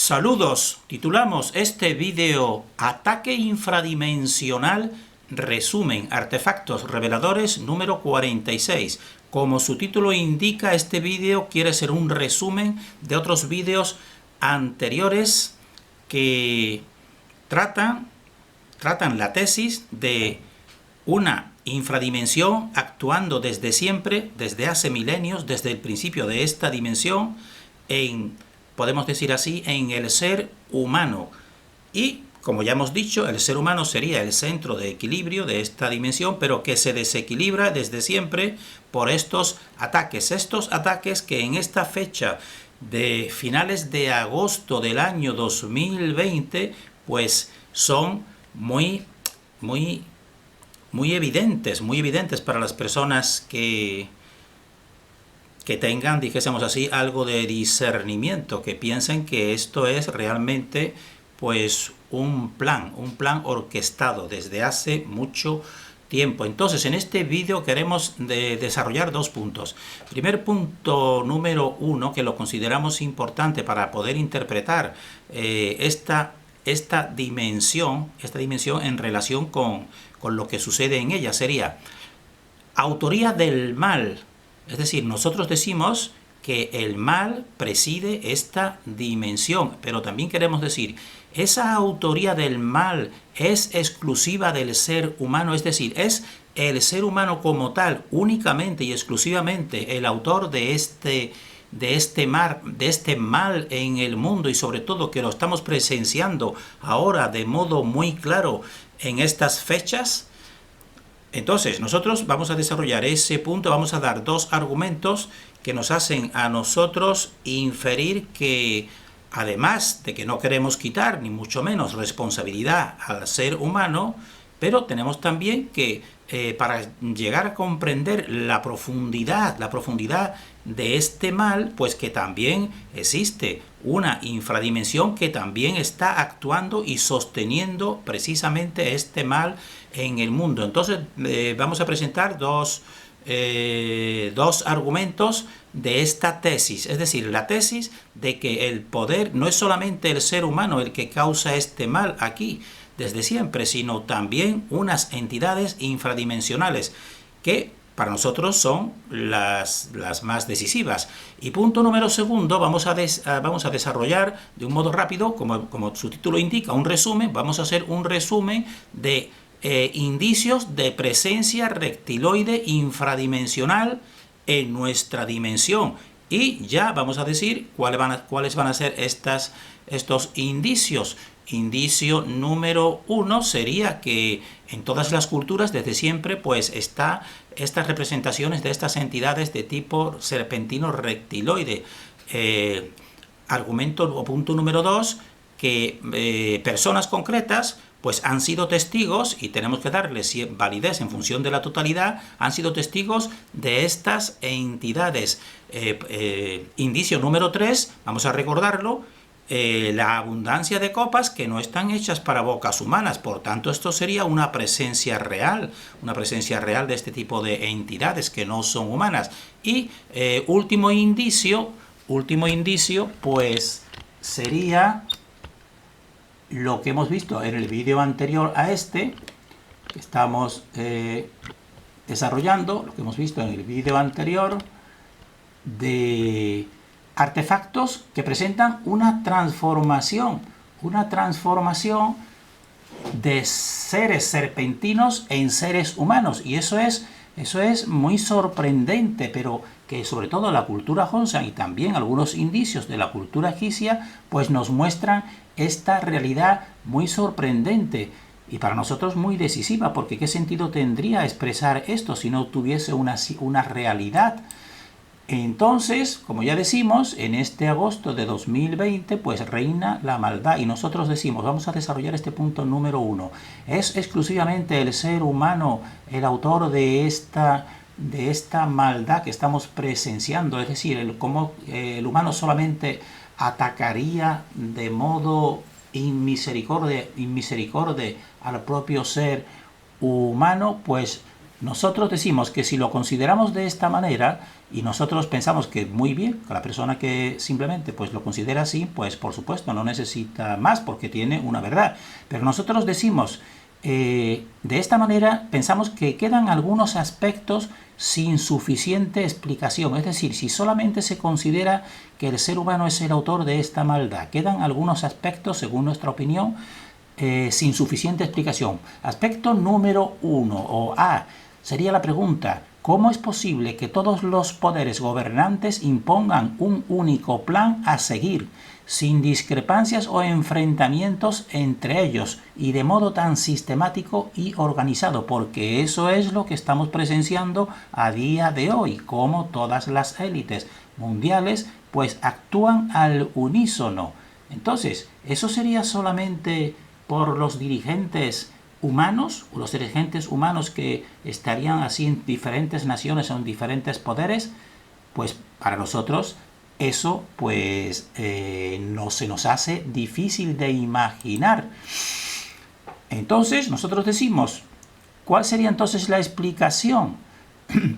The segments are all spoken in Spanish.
Saludos, titulamos este vídeo Ataque infradimensional, resumen, artefactos reveladores número 46. Como su título indica, este vídeo quiere ser un resumen de otros vídeos anteriores que tratan la tesis de una infradimensión actuando desde siempre, desde hace milenios, desde el principio de esta dimensión, podemos decir así, en el ser humano. Y, como ya hemos dicho, el ser humano sería el centro de equilibrio de esta dimensión, pero que se desequilibra desde siempre por estos ataques que en esta fecha de finales de agosto del año 2020, pues son muy evidentes para las personas que tengan, dijésemos así, algo de discernimiento, que piensen que esto es realmente pues un plan orquestado desde hace mucho tiempo. Entonces, en este vídeo queremos desarrollar dos puntos. Primer punto número uno, que lo consideramos importante para poder interpretar esta dimensión en relación con lo que sucede en ella, sería autoría del mal. Es decir, nosotros decimos que el mal preside esta dimensión, pero también queremos decir, esa autoría del mal es exclusiva del ser humano, es decir, es el ser humano como tal, únicamente y exclusivamente el autor de este mal en el mundo, y sobre todo que lo estamos presenciando ahora de modo muy claro en estas fechas. Entonces, nosotros vamos a desarrollar ese punto, vamos a dar dos argumentos que nos hacen a nosotros inferir que, además de que no queremos quitar, ni mucho menos, responsabilidad al ser humano, pero tenemos también que, para llegar a comprender la profundidad de este mal, pues que también existe una infradimensión que también está actuando y sosteniendo precisamente este mal en el mundo. Entonces vamos a presentar dos argumentos de esta tesis, es decir, la tesis de que el poder no es solamente el ser humano el que causa este mal aquí desde siempre, sino también unas entidades infradimensionales que para nosotros son las más decisivas. Y punto número segundo, vamos a desarrollar de un modo rápido, como su título indica, un resumen. Vamos a hacer un resumen de indicios de presencia reptiloide infradimensional en nuestra dimensión. Y ya vamos a decir cuáles van a ser estos indicios. Indicio número uno sería que en todas las culturas desde siempre pues está estas representaciones de estas entidades de tipo serpentino reptiloide. Argumento o punto número dos, que personas concretas pues han sido testigos, y tenemos que darles validez en función de la totalidad, han sido testigos de estas entidades. Indicio número 3, vamos a recordarlo, la abundancia de copas que no están hechas para bocas humanas, por tanto esto sería una presencia real de este tipo de entidades que no son humanas. Y último indicio pues sería lo que hemos visto en el vídeo anterior a este, que estamos desarrollando, lo que hemos visto en el vídeo anterior de artefactos que presentan una transformación de seres serpentinos en seres humanos, y eso es muy sorprendente, pero que sobre todo la cultura Honshan y también algunos indicios de la cultura egipcia pues nos muestran esta realidad muy sorprendente y para nosotros muy decisiva, porque ¿qué sentido tendría expresar esto si no tuviese una realidad? Entonces, como ya decimos, en este agosto de 2020 pues reina la maldad, y nosotros decimos, vamos a desarrollar este punto número uno. ¿Es exclusivamente el ser humano el autor de esta maldad que estamos presenciando? Es decir, cómo el humano solamente atacaría de modo inmisericordia al propio ser humano. Pues nosotros decimos que si lo consideramos de esta manera y nosotros pensamos que muy bien, que la persona que simplemente pues lo considera así, pues por supuesto no necesita más porque tiene una verdad. Pero nosotros decimos, de esta manera pensamos que quedan algunos aspectos sin suficiente explicación. Es decir, si solamente se considera que el ser humano es el autor de esta maldad, quedan algunos aspectos, según nuestra opinión, sin suficiente explicación. Aspecto número 1 o A sería la pregunta: ¿cómo es posible que todos los poderes gobernantes impongan un único plan a seguir, sin discrepancias o enfrentamientos entre ellos y de modo tan sistemático y organizado? Porque eso es lo que estamos presenciando a día de hoy, como todas las élites mundiales pues actúan al unísono. Entonces, ¿eso sería solamente por los dirigentes humanos, o los dirigentes humanos que estarían así en diferentes naciones o en diferentes poderes? Pues para nosotros eso pues no se nos hace difícil de imaginar. Entonces nosotros decimos, ¿cuál sería entonces la explicación?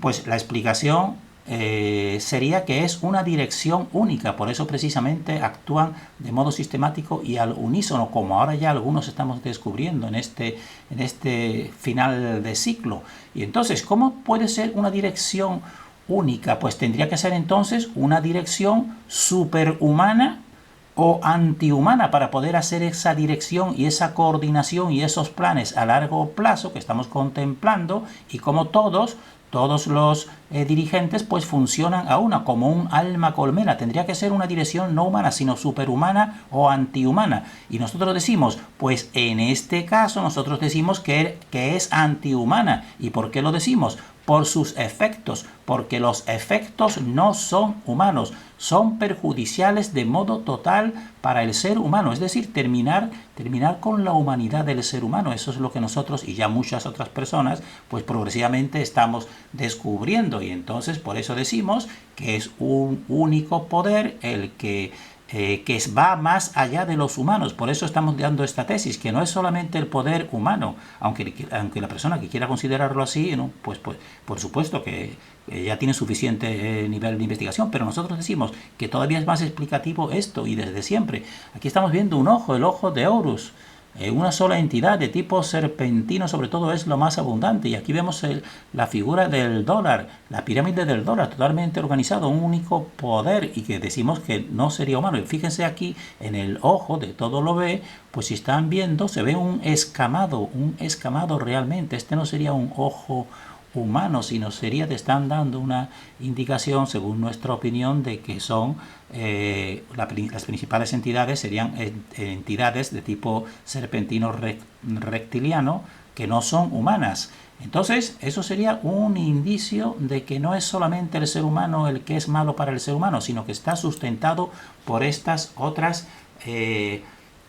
Pues la explicación sería que es una dirección única, por eso precisamente actúan de modo sistemático y al unísono, como ahora ya algunos estamos descubriendo en este final de ciclo. Y entonces, ¿cómo puede ser una dirección única? Pues tendría que ser entonces una dirección superhumana o antihumana para poder hacer esa dirección y esa coordinación y esos planes a largo plazo que estamos contemplando, y como todos los dirigentes pues funcionan a una, como un alma colmena. Tendría que ser una dirección no humana, sino superhumana o antihumana. Y nosotros decimos, pues en este caso nosotros decimos que es antihumana. ¿Y por qué lo decimos? Por sus efectos, porque los efectos no son humanos, son perjudiciales de modo total para el ser humano, es decir, terminar con la humanidad del ser humano. Eso es lo que nosotros y ya muchas otras personas pues progresivamente estamos descubriendo, y entonces por eso decimos que es un único poder el que va más allá de los humanos. Por eso estamos dando esta tesis, que no es solamente el poder humano, aunque la persona que quiera considerarlo así, ¿no? pues por supuesto que ya tiene suficiente nivel de investigación, pero nosotros decimos que todavía es más explicativo esto, y desde siempre. Aquí estamos viendo un ojo, el ojo de Horus. Una sola entidad de tipo serpentino sobre todo es lo más abundante, y aquí vemos la figura del dólar, la pirámide del dólar totalmente organizado, un único poder, y que decimos que no sería humano. Y fíjense aquí en el ojo de todo lo ve, pues si están viendo se ve un escamado realmente. Este no sería un ojo humano, sino te están dando una indicación, según nuestra opinión, de que son las principales entidades serían entidades de tipo serpentino reptiliano, que no son humanas. Entonces, eso sería un indicio de que no es solamente el ser humano el que es malo para el ser humano, sino que está sustentado por estas otras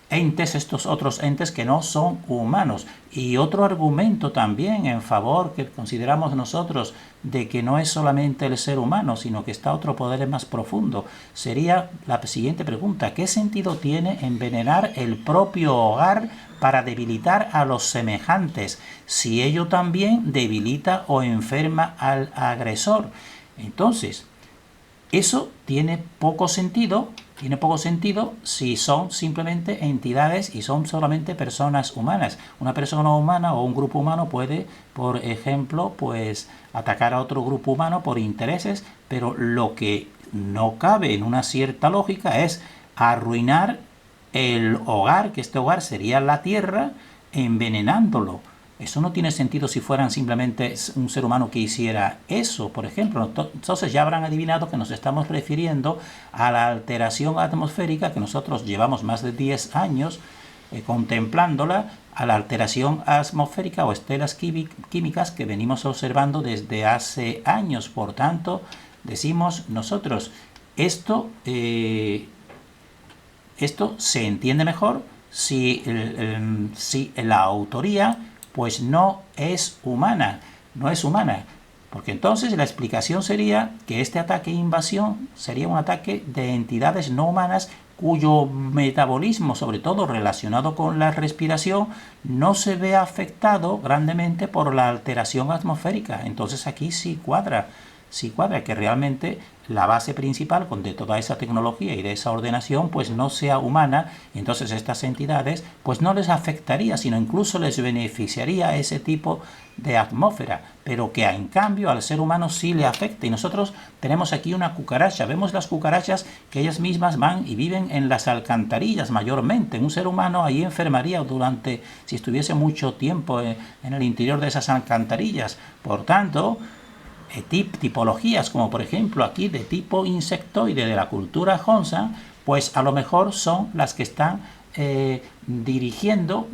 estos otros entes que no son humanos. Y otro argumento también en favor que consideramos nosotros de que no es solamente el ser humano, sino que está otro poder más profundo, sería la siguiente pregunta: ¿qué sentido tiene envenenar el propio hogar para debilitar a los semejantes, si ello también debilita o enferma al agresor? Entonces, eso tiene poco sentido si son simplemente entidades y son solamente personas humanas. Una persona humana o un grupo humano puede, por ejemplo, pues atacar a otro grupo humano por intereses, pero lo que no cabe en una cierta lógica es arruinar el hogar, que este hogar sería la tierra, envenenándolo. Eso no tiene sentido si fueran simplemente un ser humano que hiciera eso, por ejemplo. Entonces ya habrán adivinado que nos estamos refiriendo a la alteración atmosférica, que nosotros llevamos más de 10 años contemplándola, a la alteración atmosférica o estelas químicas que venimos observando desde hace años. Por tanto, decimos nosotros, esto se entiende mejor si la autoría pues no es humana. Porque entonces la explicación sería que este ataque e invasión sería un ataque de entidades no humanas cuyo metabolismo, sobre todo relacionado con la respiración, no se ve afectado grandemente por la alteración atmosférica. Entonces aquí sí cuadra que realmente la base principal de toda esa tecnología y de esa ordenación pues no sea humana, y entonces estas entidades pues no les afectaría, sino incluso les beneficiaría ese tipo de atmósfera, pero que en cambio al ser humano sí le afecta. Y nosotros tenemos aquí una cucaracha, vemos las cucarachas que ellas mismas van y viven en las alcantarillas mayormente. Un ser humano ahí enfermaría durante, si estuviese mucho tiempo en el interior de esas alcantarillas. Por tanto, tipologías como por ejemplo aquí de tipo insectoide de la cultura Hongshan, pues a lo mejor son las que están dirigiendo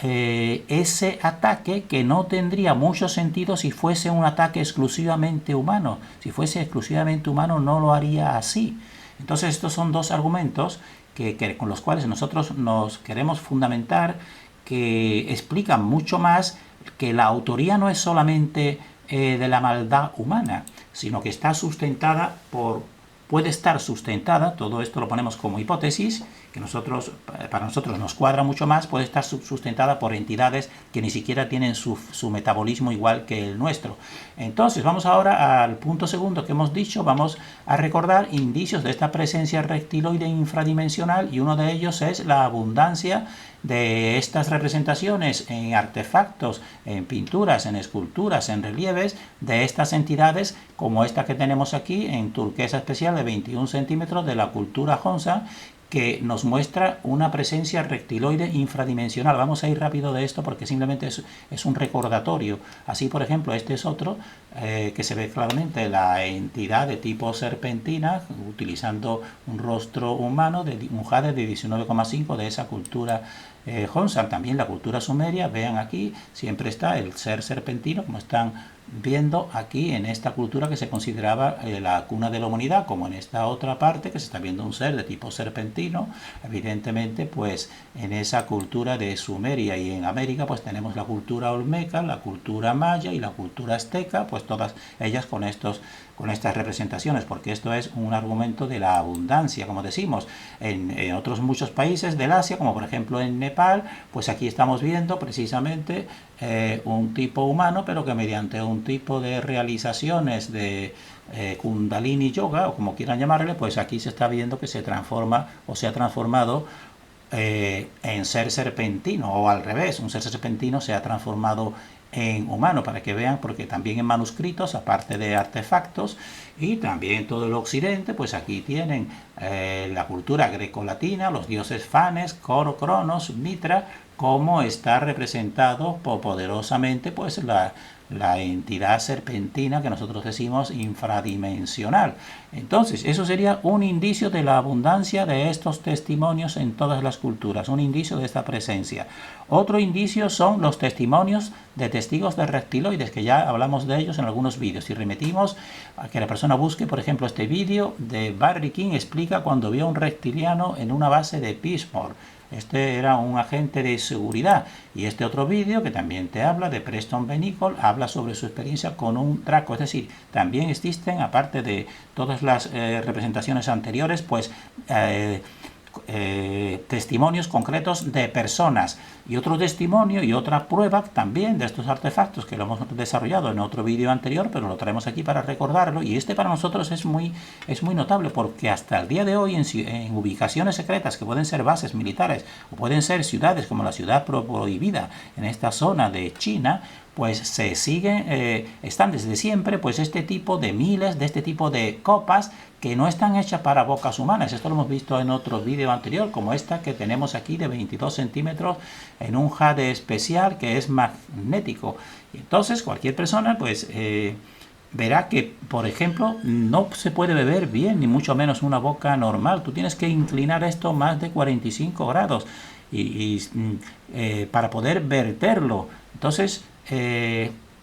ese ataque, que no tendría mucho sentido si fuese un ataque exclusivamente humano. Si fuese exclusivamente humano no lo haría así. Entonces estos son dos argumentos con los cuales nosotros nos queremos fundamentar, que explican mucho más que la autoría no es solamente de la maldad humana, sino que está sustentada puede estar sustentada, todo esto lo ponemos como hipótesis, que para nosotros nos cuadra mucho más, puede estar sustentada por entidades que ni siquiera tienen su metabolismo igual que el nuestro. Entonces vamos ahora al punto segundo que hemos dicho, vamos a recordar indicios de esta presencia reptiloide infradimensional, y uno de ellos es la abundancia de estas representaciones en artefactos, en pinturas, en esculturas, en relieves de estas entidades, como esta que tenemos aquí en turquesa especial de 21 centímetros de la cultura Hongshan, que nos muestra una presencia reptiloide infradimensional. Vamos a ir rápido de esto porque simplemente es un recordatorio. Así, por ejemplo, este es otro que se ve claramente la entidad de tipo serpentina, utilizando un rostro humano, un jade de 19,5 de esa cultura Hongshan. También la cultura sumeria, vean aquí, siempre está el ser serpentino, como están viendo aquí en esta cultura que se consideraba la cuna de la humanidad, como en esta otra parte que se está viendo un ser de tipo serpentino. Evidentemente, pues en esa cultura de Sumeria y en América pues tenemos la cultura olmeca, la cultura maya y la cultura azteca, pues todas ellas con estas representaciones, porque esto es un argumento de la abundancia, como decimos. En otros muchos países del Asia, como por ejemplo en Nepal, pues aquí estamos viendo precisamente un tipo humano, pero que mediante un tipo de realizaciones de Kundalini Yoga, o como quieran llamarle, pues aquí se está viendo que se transforma o se ha transformado en ser serpentino, o al revés, un ser serpentino se ha transformado en humano, para que vean, porque también en manuscritos, aparte de artefactos, y también en todo el occidente, pues aquí tienen la cultura grecolatina, los dioses Fanes, Coro, Cronos, Mitra, cómo está representado poderosamente pues la entidad serpentina que nosotros decimos infradimensional. Entonces, eso sería un indicio de la abundancia de estos testimonios en todas las culturas, un indicio de esta presencia. Otro indicio son los testimonios de testigos de reptiloides, que ya hablamos de ellos en algunos vídeos. Si remitimos a que la persona busque, por ejemplo, este vídeo de Barry King, explica cuando vio a un reptiliano en una base de Pismore. Este era un agente de seguridad. Y este otro vídeo, que también te habla de Preston Benicle, habla sobre su experiencia con un Draco. Es decir, también existen, aparte de todas las representaciones anteriores, pues testimonios concretos de personas. Y otro testimonio y otra prueba también de estos artefactos, que lo hemos desarrollado en otro vídeo anterior, pero lo traemos aquí para recordarlo. Y este para nosotros es muy notable, porque hasta el día de hoy en ubicaciones secretas, que pueden ser bases militares o pueden ser ciudades como la ciudad prohibida en esta zona de China, pues se siguen, están desde siempre pues este tipo de miles, de este tipo de copas que no están hechas para bocas humanas. Esto lo hemos visto en otro vídeo anterior, como esta que tenemos aquí de 22 centímetros en un jade especial que es magnético. Y entonces cualquier persona pues verá que, por ejemplo, no se puede beber bien, ni mucho menos una boca normal. Tú tienes que inclinar esto más de 45 grados para poder verterlo. Entonces,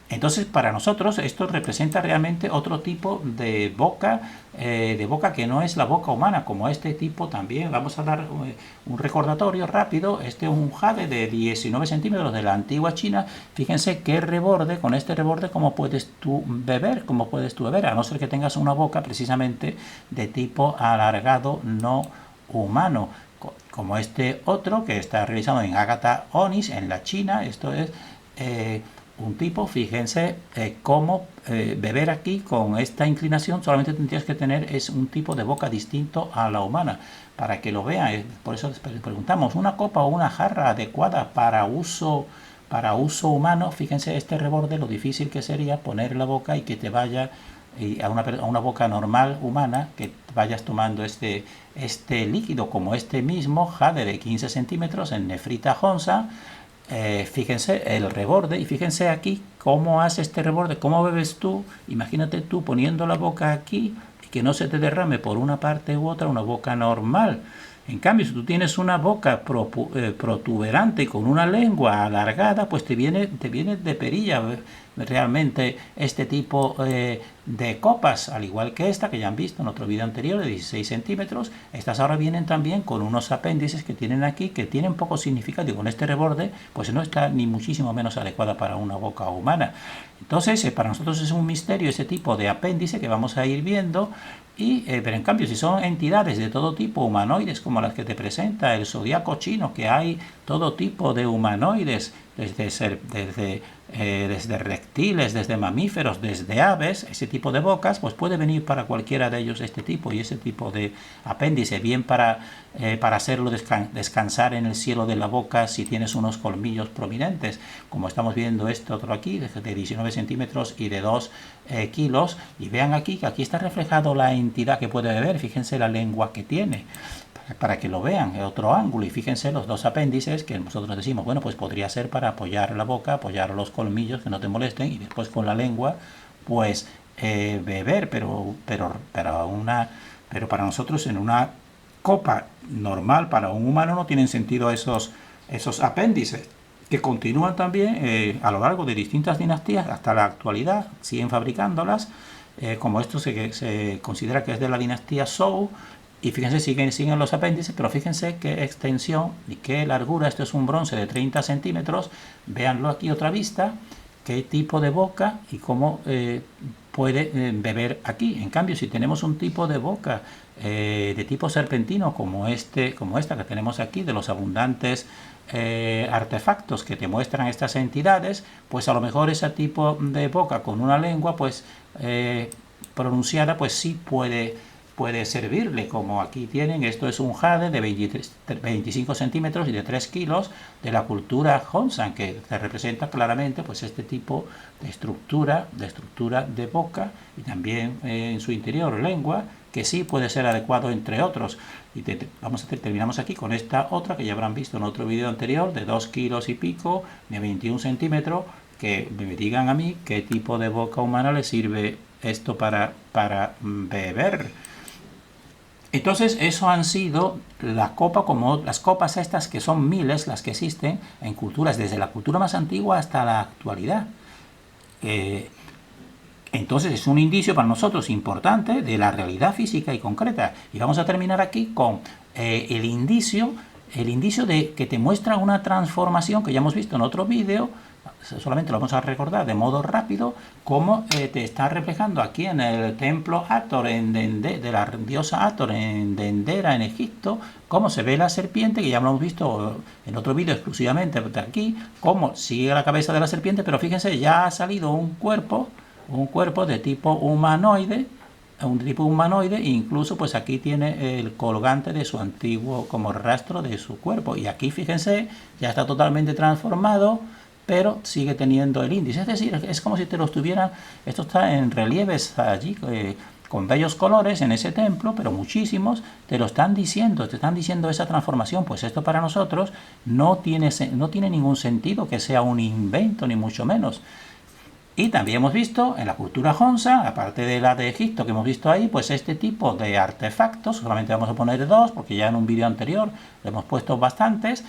Entonces, para nosotros esto representa realmente otro tipo de boca que no es la boca humana, como este tipo también. Vamos a dar un recordatorio rápido. Este es un jade de 19 centímetros de la antigua China. Fíjense qué reborde, con este reborde, cómo puedes tú beber, a no ser que tengas una boca precisamente de tipo alargado no humano, como este otro que está realizado en Ágata Onis, en la China. Esto es un tipo, fíjense cómo beber aquí con esta inclinación. Solamente tendrías que tener es un tipo de boca distinto a la humana, para que lo vean. Por eso les preguntamos, ¿una copa o una jarra adecuada para uso humano? Fíjense este reborde, lo difícil que sería poner la boca y que te vaya a una boca normal humana, que vayas tomando este líquido, como este mismo jade de 15 centímetros en nefrita Honsa. Fíjense el reborde, y fíjense aquí cómo hace este reborde, cómo bebes tú. Imagínate tú poniendo la boca aquí y que no se te derrame por una parte u otra, una boca normal. En cambio, si tú tienes una boca protuberante con una lengua alargada, pues te viene de perilla realmente este tipo de copas, al igual que esta que ya han visto en otro video anterior de 16 centímetros. Estas ahora vienen también con unos apéndices que tienen aquí, que tienen poco significado, y con este reborde pues no está ni muchísimo menos adecuada para una boca humana. Entonces para nosotros es un misterio ese tipo de apéndice que vamos a ir viendo. Pero en cambio, si son entidades de todo tipo, humanoides, como las que te presenta el zodiaco chino, que hay todo tipo de humanoides, desde reptiles, desde mamíferos, desde aves, ese tipo de bocas, pues puede venir para cualquiera de ellos este tipo, y ese tipo de apéndice, bien para hacerlo descansar en el cielo de la boca si tienes unos colmillos prominentes, como estamos viendo este otro aquí, de 19 centímetros y de 2 kilos. Y vean aquí, que aquí está reflejado la entidad que puede beber. Fíjense la lengua que tiene, para que lo vean en otro ángulo. Y fíjense los dos apéndices, que nosotros decimos, bueno, pues podría ser para apoyar la boca, apoyar los colmillos, que no te molesten, y después con la lengua pues beber. Pero para nosotros, en una copa normal para un humano, no tienen sentido esos apéndices, que continúan también a lo largo de distintas dinastías hasta la actualidad. Siguen fabricándolas, como esto se considera que es de la dinastía Zhou. Y fíjense, siguen los apéndices, pero fíjense qué extensión y qué largura. Esto es un bronce de 30 centímetros. Véanlo aquí otra vista, qué tipo de boca y cómo puede beber aquí. En cambio, si tenemos un tipo de boca de tipo serpentino, como esta que tenemos aquí, de los abundantes artefactos que te muestran estas entidades, pues a lo mejor ese tipo de boca con una lengua pues pronunciada, pues sí puede servirle, como aquí tienen. Esto es un jade de 25 centímetros y de 3 kilos de la cultura Honsan, que te representa claramente pues este tipo de estructura de boca, y también en su interior lengua, que sí puede ser adecuado, entre otros. Y terminamos aquí con esta otra que ya habrán visto en otro video anterior, de 2 kilos y pico, de 21 centímetros, que me digan a mí qué tipo de boca humana le sirve esto para beber. Entonces, eso han sido la copa, como las copas estas, que son miles las que existen en culturas, desde la cultura más antigua hasta la actualidad. Entonces es un indicio para nosotros importante de la realidad física y concreta. Y vamos a terminar aquí con el indicio de que te muestra una transformación que ya hemos visto en otro vídeo. Solamente lo vamos a recordar de modo rápido, cómo te está reflejando aquí en el templo Hathor de la diosa Hathor en Dendera, en Egipto, cómo se ve la serpiente, que ya lo hemos visto en otro vídeo exclusivamente de aquí, cómo sigue la cabeza de la serpiente, pero fíjense, ya ha salido un cuerpo de tipo humanoide, e incluso pues aquí tiene el colgante de su antiguo, como rastro de su cuerpo. Y aquí fíjense, ya está totalmente transformado, pero sigue teniendo el índice. Es decir, es como si te lo estuvieran, esto está en relieves allí, con bellos colores en ese templo, pero muchísimos, te están diciendo esa transformación. Pues esto para nosotros no tiene ningún sentido que sea un invento, ni mucho menos. Y también hemos visto en la cultura Honsa, aparte de la de Egipto que hemos visto ahí, pues este tipo de artefactos, solamente vamos a poner dos, porque ya en un vídeo anterior le hemos puesto bastantes.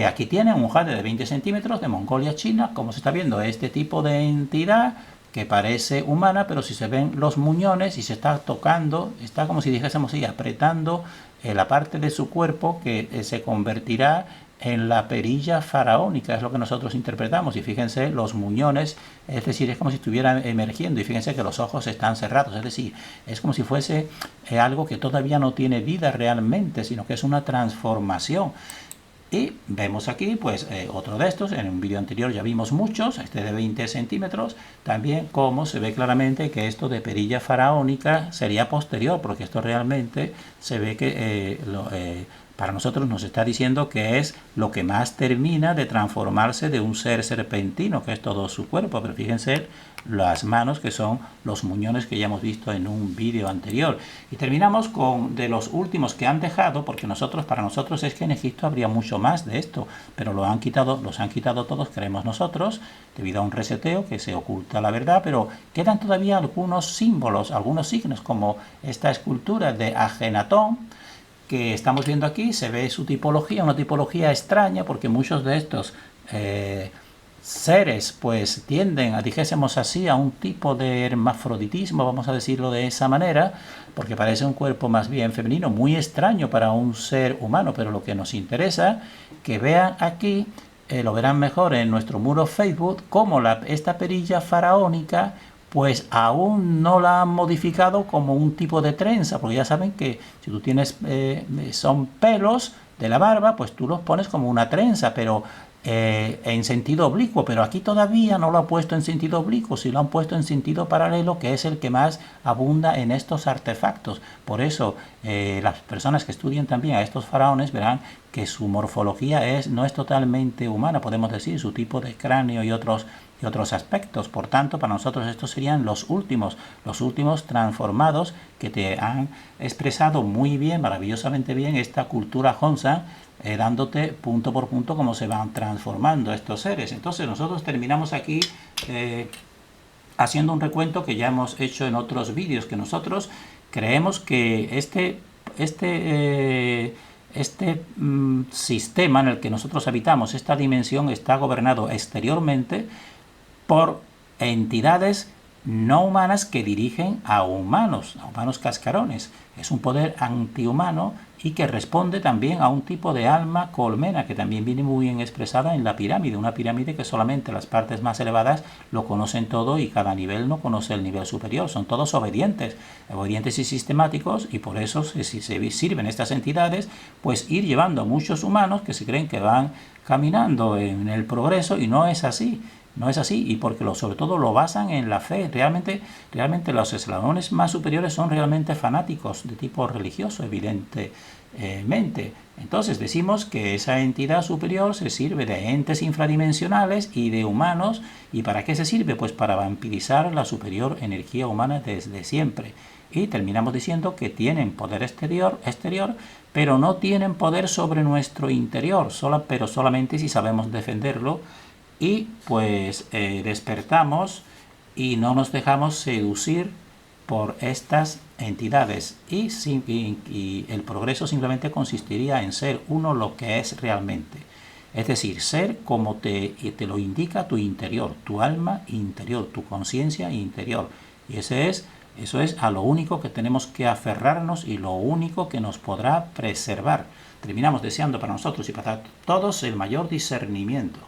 Aquí tienen un jade de 20 centímetros de Mongolia, China, como se está viendo, este tipo de entidad que parece humana, pero si se ven los muñones y se está tocando, está como si dijésemos así, apretando la parte de su cuerpo que se convertirá en la perilla faraónica, es lo que nosotros interpretamos. Y fíjense los muñones, es decir, es como si estuvieran emergiendo, y fíjense que los ojos están cerrados, es decir, es como si fuese algo que todavía no tiene vida realmente, sino que es una transformación. Y vemos aquí pues otro de estos. En un vídeo anterior ya vimos muchos, este de 20 centímetros, también como se ve claramente que esto de perilla faraónica sería posterior, porque esto realmente se ve que para nosotros nos está diciendo que es lo que más termina de transformarse de un ser serpentino, que es todo su cuerpo. Pero fíjense las manos, que son los muñones que ya hemos visto en un vídeo anterior. Y terminamos con de los últimos que han dejado, porque para nosotros es que en Egipto habría mucho más de esto, pero los han quitado todos, creemos nosotros, debido a un reseteo que se oculta la verdad, pero quedan todavía algunos símbolos, algunos signos, como esta escultura de Ajenatón, que estamos viendo aquí. Se ve su tipología, una tipología extraña, porque muchos de estos seres pues tienden a, dijésemos así, a un tipo de hermafroditismo, vamos a decirlo de esa manera, porque parece un cuerpo más bien femenino, muy extraño para un ser humano. Pero lo que nos interesa, que vean aquí, lo verán mejor en nuestro muro Facebook, como esta perilla faraónica pues aún no la han modificado como un tipo de trenza, porque ya saben que si tú tienes, son pelos de la barba, pues tú los pones como una trenza, pero en sentido oblicuo. Pero aquí todavía no lo ha puesto en sentido oblicuo, si lo han puesto en sentido paralelo, que es el que más abunda en estos artefactos. Por eso las personas que estudian también a estos faraones verán que su morfología no es totalmente humana, podemos decir, su tipo de cráneo y otros aspectos. Por tanto, para nosotros estos serían los últimos transformados, que te han expresado muy bien, maravillosamente bien, esta cultura Honsa, dándote punto por punto cómo se van transformando estos seres. Entonces nosotros terminamos aquí haciendo un recuento que ya hemos hecho en otros vídeos, que nosotros creemos que este sistema en el que nosotros habitamos, esta dimensión, está gobernado exteriormente por entidades no humanas que dirigen a humanos cascarones. Es un poder antihumano y que responde también a un tipo de alma colmena, que también viene muy bien expresada en la pirámide. Una pirámide que solamente las partes más elevadas lo conocen todo y cada nivel no conoce el nivel superior. Son todos obedientes y sistemáticos, y por eso se sirven estas entidades, pues ir llevando a muchos humanos que se creen que van caminando en el progreso, y no es así. No es así, y porque sobre todo lo basan en la fe. Realmente los eslabones más superiores son realmente fanáticos de tipo religioso, evidentemente. Entonces decimos que esa entidad superior se sirve de entes infradimensionales y de humanos. ¿Y para qué se sirve? Pues para vampirizar la superior energía humana desde siempre. Y terminamos diciendo que tienen poder exterior, pero no tienen poder sobre nuestro interior, pero solamente si sabemos defenderlo. Y pues despertamos y no nos dejamos seducir por estas entidades, y el progreso simplemente consistiría en ser uno lo que es realmente, es decir, ser como te lo indica tu interior, tu alma interior, tu conciencia interior. Y eso es a lo único que tenemos que aferrarnos y lo único que nos podrá preservar. Terminamos deseando para nosotros y para todos el mayor discernimiento.